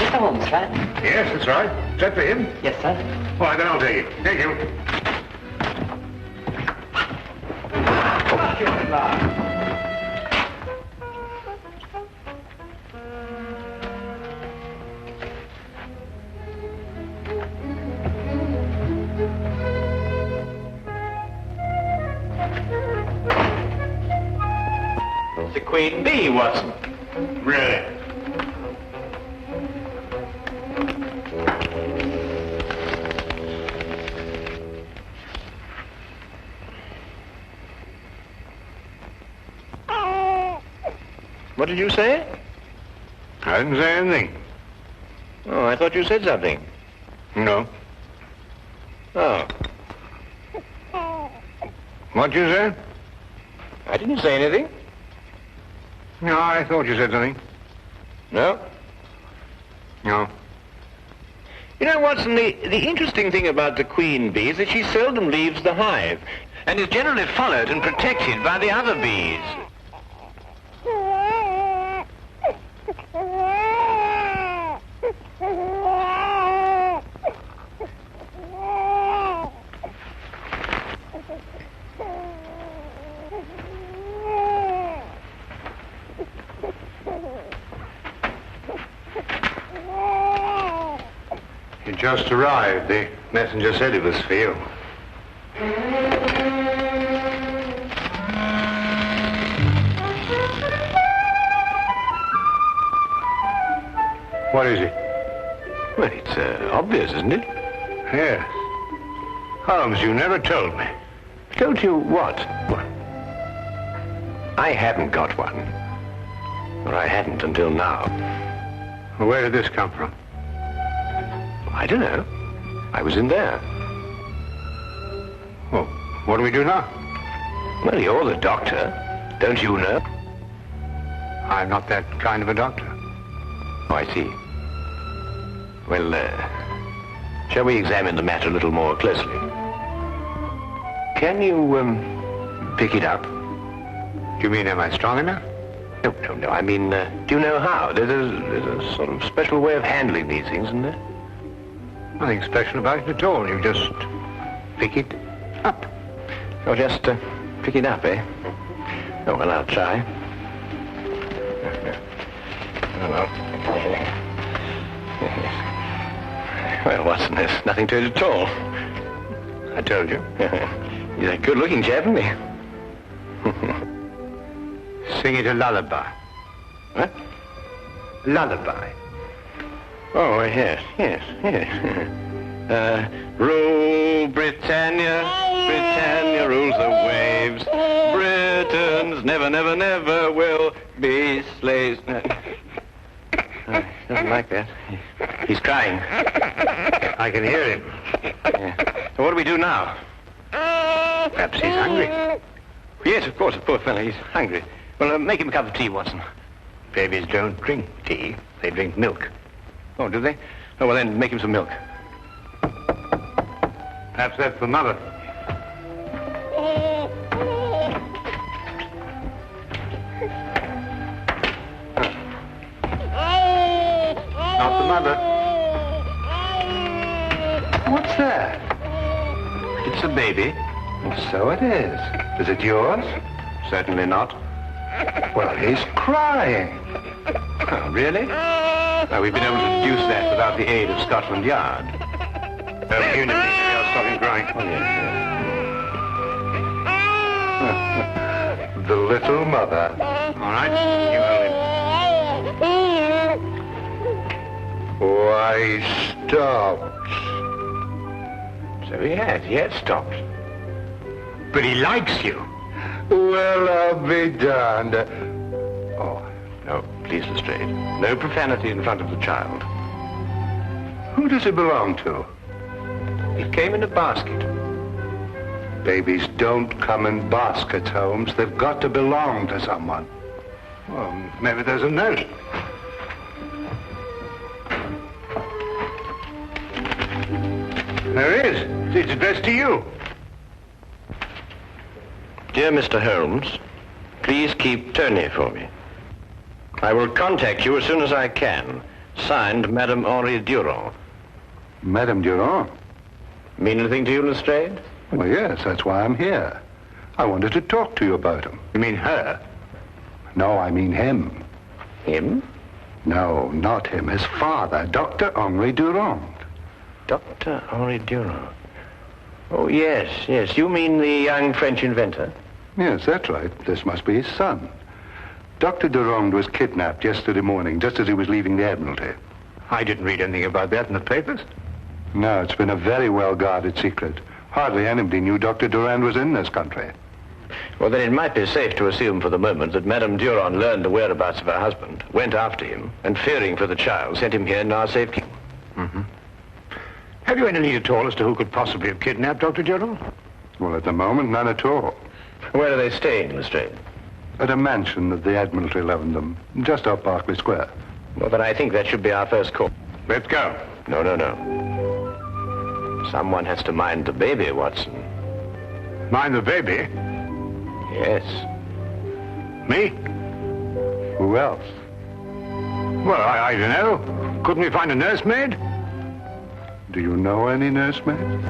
Mr. Holmes, right? Yes, that's right. Is that for him? Yes, sir. All right, then I'll take it. Thank you. The Queen Bee, Watson. Really? What did you say? I didn't say anything. Oh, I thought you said something. No. Oh, What'd you say? I didn't say anything. No, I thought you said something. No? No. You know, Watson, the interesting thing about the queen bee is that she seldom leaves the hive and is generally followed and protected by the other bees. You just arrived. The messenger said it was for you. What is it? Well, it's obvious, isn't it? Yes. Holmes, you never told me. Told you what? I haven't got one. Or I hadn't until now. Where did this come from? I don't know. I was in there. Well, what do we do now? Well, you're the doctor. Don't you know? I'm not that kind of a doctor. Oh, I see. Well, shall we examine the matter a little more closely? Can you, pick it up? Do you mean, am I strong enough? No. I mean, do you know how? There's a sort of special way of handling these things, isn't there? Nothing special about it at all. You just pick it up. Or just pick it up, eh? Oh, well, I'll try. Well, Watson, there's nothing to it at all. I told you. He's a good-looking chap, isn't he? Sing it a lullaby. What? Lullaby. Oh, yes. Rule Britannia, Britannia rules the waves. Britons never will be slaves. He doesn't like that. He's crying. I can hear him. Yeah. So what do we do now? Perhaps he's hungry. Yes, of course, the poor fellow, he's hungry. Well, make him a cup of tea, Watson. Babies don't drink tea. They drink milk. Oh, do they? Oh, well, then make him some milk. Perhaps that's for Mother. Not the Mother. What's that? It's a baby. So it is. Is it yours? Certainly not. Well, he's crying. Oh, really? Well, we've been able to deduce that without the aid of Scotland Yard. You know me. I'll stop him crying. Oh, yes. The little mother. All right, you hold him. Why, he stopped. So he had stopped. But he likes you. Well, I'll be darned. Oh, no, please, Lestrade. No profanity in front of the child. Who does it belong to? It came in a basket. Babies don't come in baskets, Holmes. They've got to belong to someone. Well, maybe there's a note. There is. It's addressed to you. Dear Mr. Holmes, please keep Tony for me. I will contact you as soon as I can. Signed, Madame Henri Durand. Madame Durand? Mean anything to you, Lestrade? Well, yes, that's why I'm here. I wanted to talk to you about him. You mean her? No, I mean him. Him? No, not him. His father, Dr. Henri Durand. Dr. Henri Durand. Oh, yes. You mean the young French inventor? Yes, that's right. This must be his son. Dr. Durand was kidnapped yesterday morning, just as he was leaving the Admiralty. I didn't read anything about that in the papers. No, it's been a very well-guarded secret. Hardly anybody knew Dr. Durand was in this country. Well, then it might be safe to assume for the moment that Madame Durand learned the whereabouts of her husband, went after him, and fearing for the child, sent him here in our safekeeping. Mm-hmm. Have you any lead at all as to who could possibly have kidnapped Dr. Durand? Well, at the moment, none at all. Where are they staying, Lestrade? At a mansion that the Admiralty loaned them, just off Berkeley Square. Well, then I think that should be our first call. Let's go. No. Someone has to mind the baby, Watson. Mind the baby? Yes. Me? Who else? Well, I don't know. Couldn't we find a nursemaid? Do you know any nursemaids?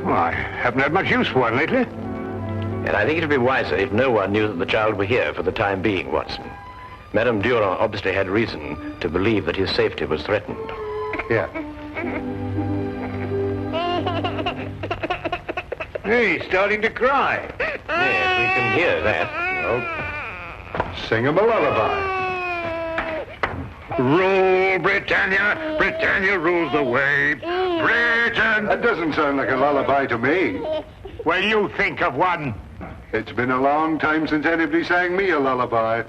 Well, I haven't had much use for one lately. And I think it would be wiser if no one knew that the child were here for the time being, Watson. Madame Durand obviously had reason to believe that his safety was threatened. Yeah. Hey, he's starting to cry. Yes, we can hear that. Well, sing him a lullaby. Rule, Britannia! Britannia rules the way. Britain! That doesn't sound like a lullaby to me. Well, you think of one. It's been a long time since anybody sang me a lullaby.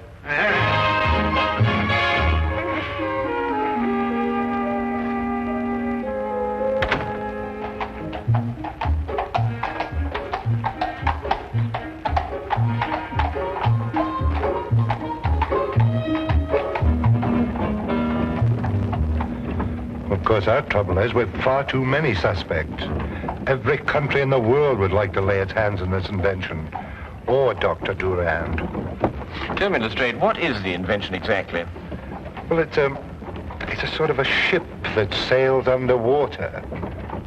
Of course, our trouble is we've far too many suspects. Every country in the world would like to lay its hands on this invention. Or Dr. Durand. Tell me, Lestrade, what is the invention exactly? Well, it's a sort of a ship that sails underwater.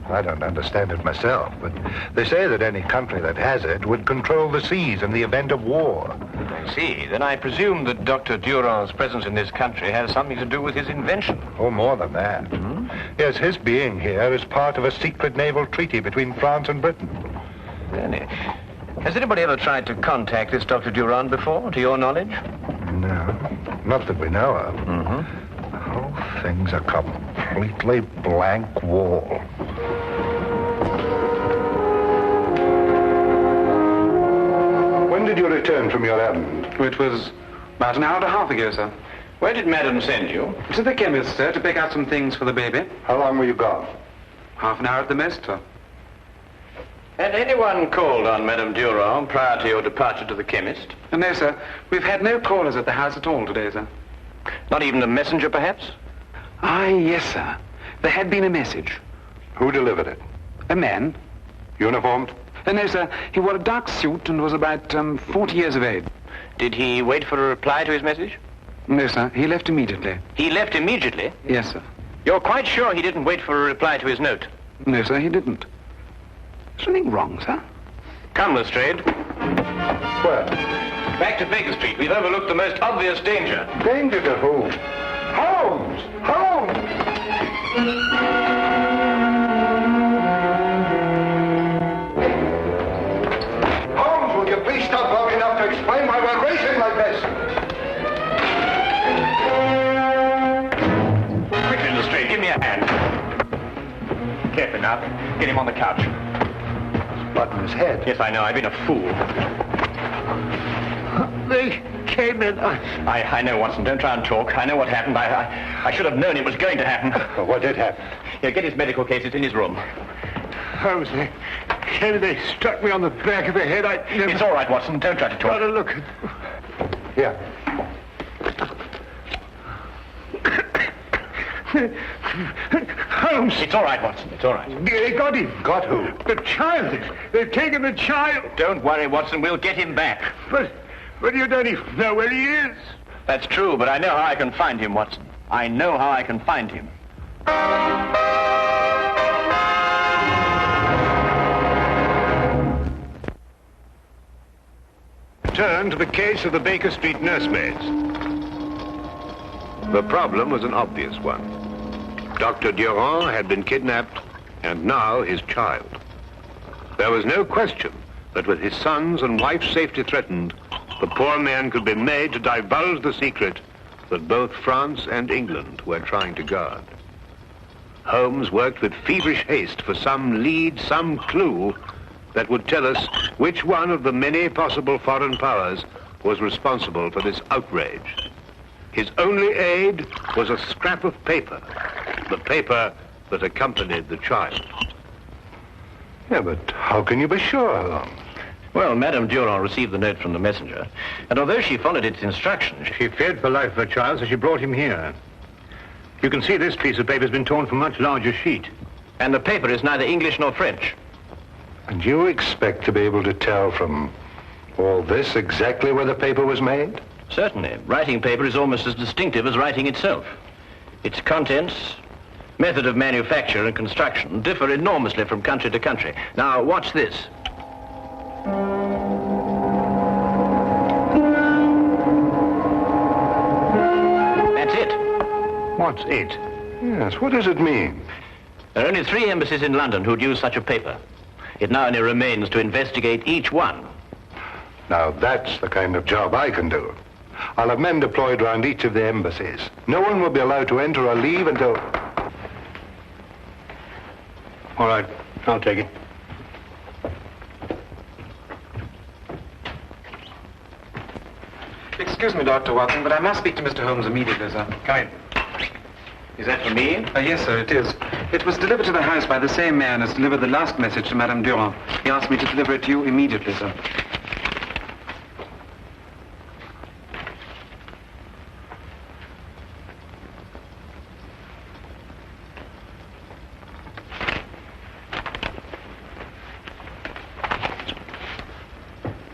I don't understand it myself, but they say that any country that has it would control the seas in the event of war. I see. Then I presume that Dr. Durand's presence in this country has something to do with his invention. Oh, more than that. Mm-hmm. Yes, his being here is part of a secret naval treaty between France and Britain. Really? Has anybody ever tried to contact this Dr. Durand before, to your knowledge? No, not that we know of. Mm-hmm. The whole thing's a completely blank wall. When did you return from your errand? It was about an hour and a half ago, sir. Where did Madam send you? To the chemist, sir, to pick out some things for the baby. How long were you gone? Half an hour at the most, sir. Had anyone called on Madame Durand prior to your departure to the chemist? No, sir. We've had no callers at the house at all today, sir. Not even a messenger, perhaps? Yes, sir. There had been a message. Who delivered it? A man. Uniformed? No, sir. He wore a dark suit and was about 40 years of age. Did he wait for a reply to his message? No, sir. He left immediately. He left immediately? Yes, sir. You're quite sure he didn't wait for a reply to his note? No, sir, he didn't. Is something wrong, sir? Come, Lestrade. Where? Back to Baker Street. We've overlooked the most obvious danger. Danger to who? Holmes! Holmes! Holmes, will you please stop long enough to explain why we're racing like this? Quickly, Lestrade, give me a hand. Carefully now. Get him on the couch. Blood in his head. Yes, I know. I've been a fool. They came in. I know, Watson. Don't try and talk. I know what happened. I should have known it was going to happen. Well, what did happen? Here, get his medical case. It's in his room. Holmes, they struck me on the back of the head. It's all right, Watson. Don't try to Got talk. to look. Here. Holmes, It's all right, Watson. It's all right. they got him. Got who? The child. They've taken the child. Don't worry, Watson. We'll get him back. But you don't even know where he is. That's true, but I know how I can find him, Watson. I know how I can find him. Turn to the case of the Baker Street nursemaids. The problem was an obvious one. Dr. Durand had been kidnapped, and now his child. There was no question that with his son's and wife's safety threatened, the poor man could be made to divulge the secret that both France and England were trying to guard. Holmes worked with feverish haste for some lead, some clue that would tell us which one of the many possible foreign powers was responsible for this outrage. His only aid was a scrap of paper, the paper that accompanied the child. Yeah, but how can you be sure, Holmes? Well, Madame Durand received the note from the messenger, and although she followed its instructions, She feared for life of her child, so she brought him here. You can see this piece of paper has been torn from a much larger sheet. and the paper is neither English nor French. And you expect to be able to tell from all this exactly where the paper was made? Certainly. Writing paper is almost as distinctive as writing itself. Its contents, method of manufacture and construction differ enormously from country to country. Now, watch this. That's it. What's it? Yes, what does it mean? There are only 3 embassies in London who'd use such a paper. It now only remains to investigate each one. Now, that's the kind of job I can do. I'll have men deployed around each of the embassies. No one will be allowed to enter or leave until... All right, I'll take it. Excuse me, Dr. Watson, but I must speak to Mr. Holmes immediately, sir. Come in. Is that for me? Yes, sir, it is. It was delivered to the house by the same man as delivered the last message to Madame Durand. He asked me to deliver it to you immediately, sir.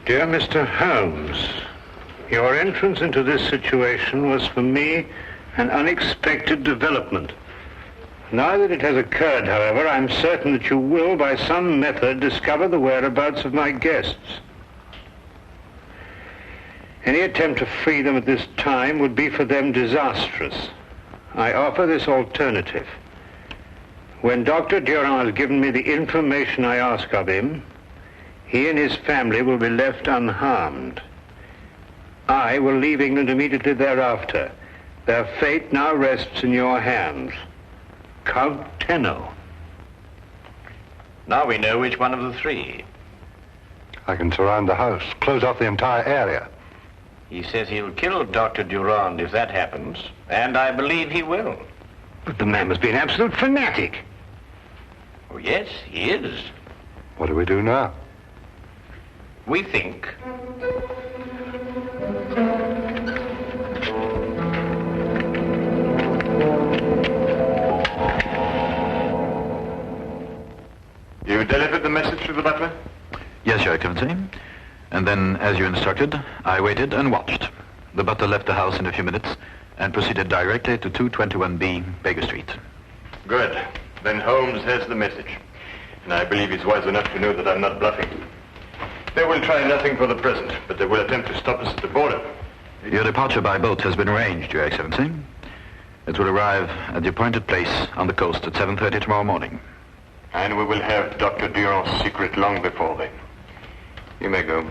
Dear Mr. Holmes, your entrance into this situation was for me an unexpected development. Now that it has occurred, however, I'm certain that you will, by some method, discover the whereabouts of my guests. Any attempt to free them at this time would be for them disastrous. I offer this alternative. When Dr. Durand has given me the information I ask of him, he and his family will be left unharmed. I will leave England immediately thereafter. Their fate now rests in your hands. Count Tenno. Now we know which one of the 3. I can surround the house, close off the entire area. He says he'll kill Dr. Durand if that happens, and I believe he will. But the man must be an absolute fanatic. Oh, yes, he is. What do we do now? We think. You delivered the message to the butler? Yes, Your Excellency. And then, as you instructed, I waited and watched. The butler left the house in a few minutes and proceeded directly to 221B Baker Street. Good. Then Holmes has the message. And I believe he's wise enough to know that I'm not bluffing. They will try nothing for the present, but they will attempt to stop us at the border. Your departure by boat has been arranged, Your Excellency. It will arrive at the appointed place on the coast at 7:30 tomorrow morning. And we will have Dr. Durand's secret long before then. You may go.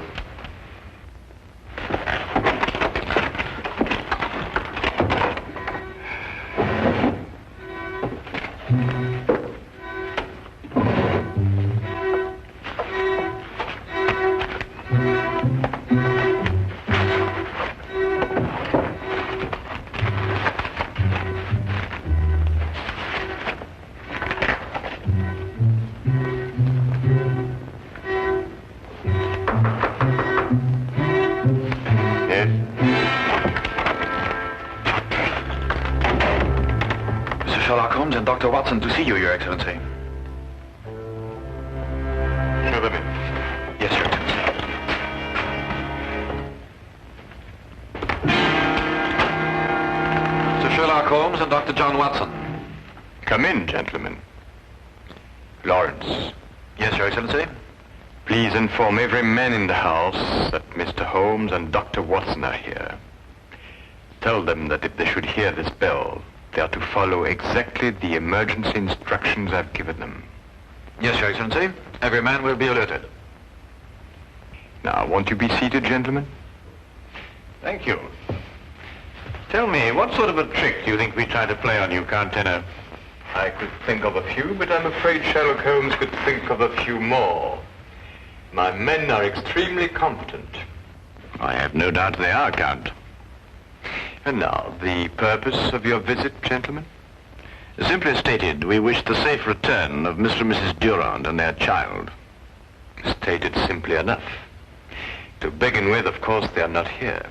Sherlock Holmes and Dr. Watson to see you, Your Excellency. Show them in. Yes, Your Excellency. Sir Sherlock Holmes Inventor Dr. John Watson. Come in, gentlemen. Lawrence, Yes, Your Excellency. please inform every man in the house that Mr. Holmes and Dr. Watson are here. Tell them that if they should hear this bell, they are to follow exactly the emergency instructions I've given them. Yes, Your Excellency. Every man will be alerted. Now, won't you be seated, gentlemen? Thank you. Tell me, what sort of a trick do you think we try to play on you, Count Tenor? I could think of a few, but I'm afraid Sherlock Holmes could think of a few more. My men are extremely competent. I have no doubt they are, Count. And now, the purpose of your visit, gentlemen? Simply stated, we wish the safe return of Mr. and Mrs. Durand and their child. Stated simply enough. To begin with, of course, they are not here.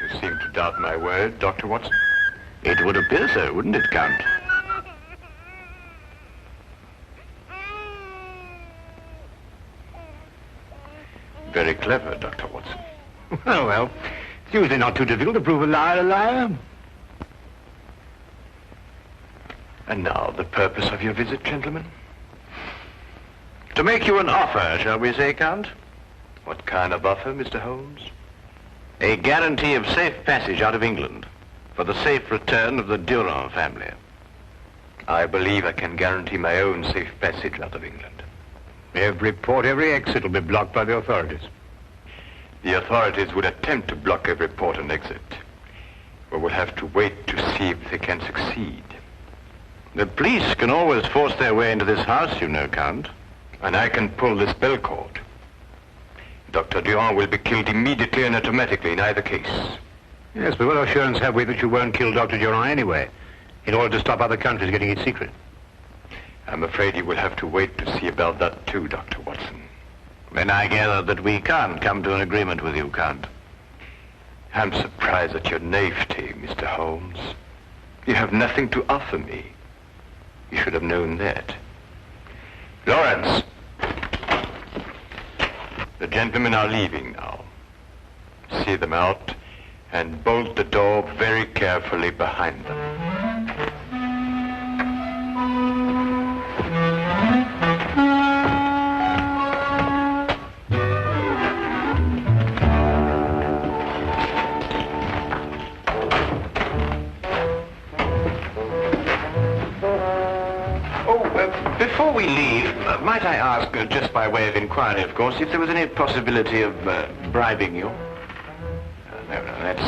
You seem to doubt my word, Dr. Watson. It would appear so, wouldn't it, Count? Very clever, Dr. Watson. Oh, well, it's usually not too difficult to prove a liar a liar. And now, the purpose of your visit, gentlemen? To make you an offer, shall we say, Count? What kind of offer, Mr. Holmes? A guarantee of safe passage out of England for the safe return of the Durand family. I believe I can guarantee my own safe passage out of England. Every port, every exit will be blocked by the authorities. The authorities would attempt to block every port and exit. But we'll have to wait to see if they can succeed. The police can always force their way into this house, you know, Count. And I can pull this bell cord. Dr. Durand will be killed immediately and automatically in either case. Yes, but what assurance have we that you won't kill Dr. Durand anyway, in order to stop other countries getting its secret? I'm afraid you will have to wait to see about that too, Dr. Watson. Then I gather that we can't come to an agreement with you, Count. I'm surprised at your naivety, Mr. Holmes. You have nothing to offer me. You should have known that. Lawrence! The gentlemen are leaving now. See them out and bolt the door very carefully behind them. Before we leave, might I ask, just by way of inquiry, of course, if there was any possibility of bribing you? No, that's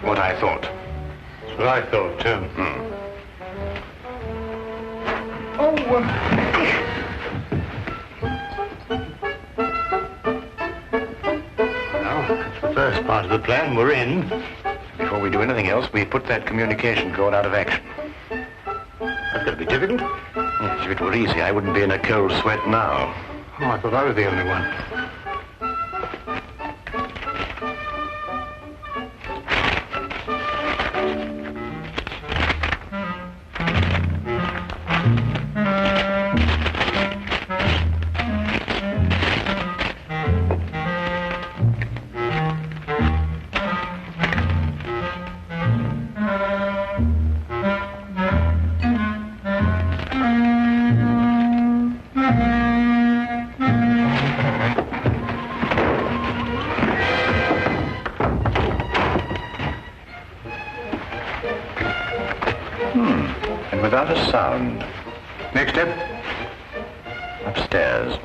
what I thought. That's what I thought, too. Well, that's the first part of the plan. We're in. Before we do anything else, we put that communication cord out of action. That's going to be difficult. Yes, if it were easy, I wouldn't be in a cold sweat now. Oh, I thought I was the only one. And without a sound. Next step. Upstairs.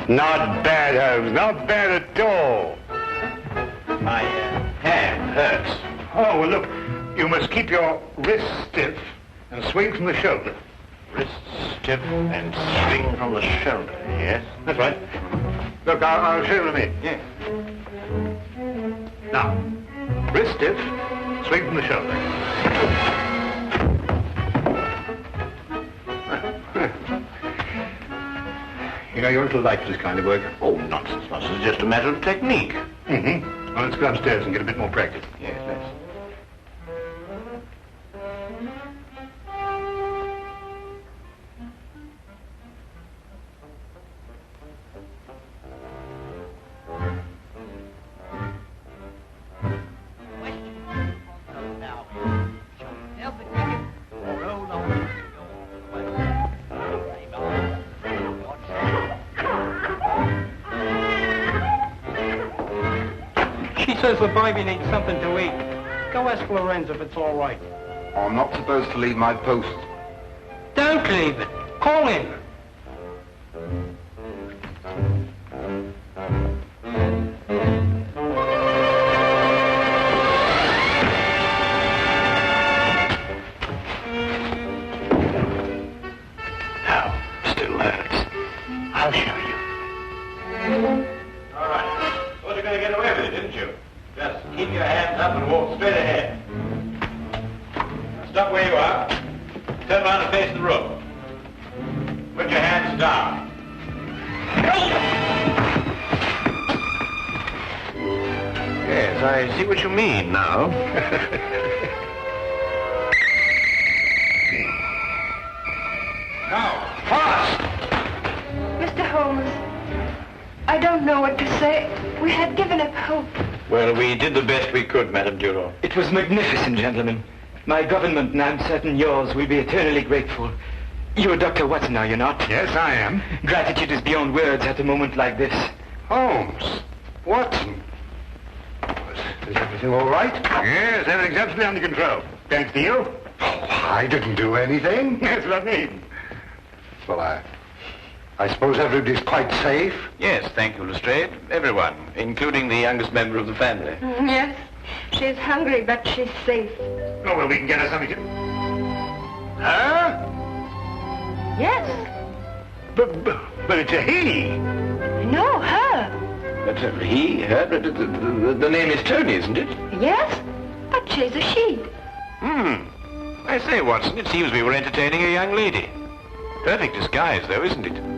Not bad, Holmes. Not bad at all. My hand hurts. Oh, well, look, you must keep your wrist stiff and swing from the shoulder. Wrist stiff and swing from the shoulder. Yes. That's right. Look, I'll show you in a minute. Yes. Now, wrist stiff, swing from the shoulder. You know, you're a little light for this kind of work. Oh, nonsense, nonsense. It's just a matter of technique. Mm-hmm. Well, let's go upstairs and get a bit more practice. Yes, let's. She says the baby needs something to eat. Go ask Lorenz if it's all right. I'm not supposed to leave my post. Don't leave it. Call him. Now, still hurts. I'll show you. All right. Thought you were going to get away with it, didn't you? Just keep your hands up and walk straight ahead. Now stop where you are. Turn around and face the room. Put your hands down. Yes, I see what you mean now. Now, fast! Mr. Holmes, I don't know what to say. We had given up hope. Well, we did the best we could, Madame Durand. It was magnificent, gentlemen. My government, and I'm certain yours, will be eternally grateful. You're Dr. Watson, are you not? Yes, I am. Gratitude is beyond words at a moment like this. Holmes. Watson. Is everything all right? Yes, everything's absolutely under control. Thanks to you. Oh, I didn't do anything. That's what I mean. Well, I suppose everybody's quite safe. Yes, thank you, Lestrade. Everyone, including the youngest member of the family. Yes, she's hungry, but she's safe. Oh, well, we can get her something to... Huh? Yes. But it's a he. No, her. But he, her, the name is Tony, isn't it? Yes, but she's a she. I say, Watson, it seems we were entertaining a young lady. Perfect disguise, though, isn't it?